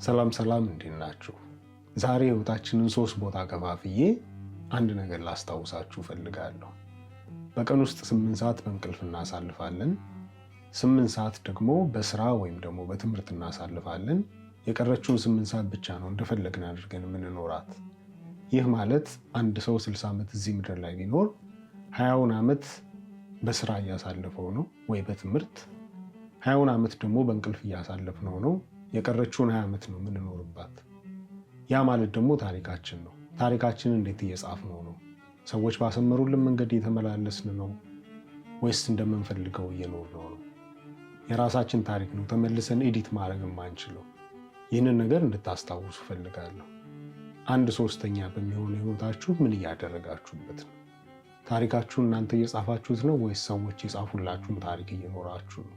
ሰላም እንዴት ናችሁ? ዛሬ ህይወታችንን 3 ቦታ ከፋፍዬ አንድ ነገር ላስታውሳችሁ ፈልጋለሁ። በቀን ውስጥ 8 ሰዓት በእንቅልፍ እናሳልፋለን። 8 ሰዓት ደግሞ በስራ ወይም ደግሞ በትምህርት እናሳልፋለን። የቀረችውን 8 ሰዓት ብቻ ነው እንደፈለግን አድርገን የምንኖራት። ይህ ማለት አንድ ሰው 60 ዓመት እዚህ ምድር ላይ ቢኖር 20ውን ዓመት በስራ እያሳለፈው ነው ወይ በትምህርት፣ 20ውን ዓመት ደግሞ በእንቅልፍ እያሳለፍነው ነው። የቀረችውን 20 ዓመት ነው የምንኖርባት። ያ ማለት ደግሞ ታሪካችን ነው። ታሪካችንን እንዴት እየጻፍነው ነው? ሰዎች ባሰመሩልን መንገድ እየተመላለስን ነው ወይስ እንደምንፈልገው እየኖርነው ነው? የራሳችን ታሪክ ነው ተመልሰን ኤዲት ማድረግ የማንችለው። ይህንን ነገር እንድታስታውሱ ፈልጋለሁ። 1/3 በሚሆነው ህይወታችሁ ምን እያደረጋችሁበት ነው? ታሪካችሁን እናንተ እየጻፋችሁት ነው ወይስ ሰዎች የጻፉላችሁን ታሪክ እየኖራችሁ ነው?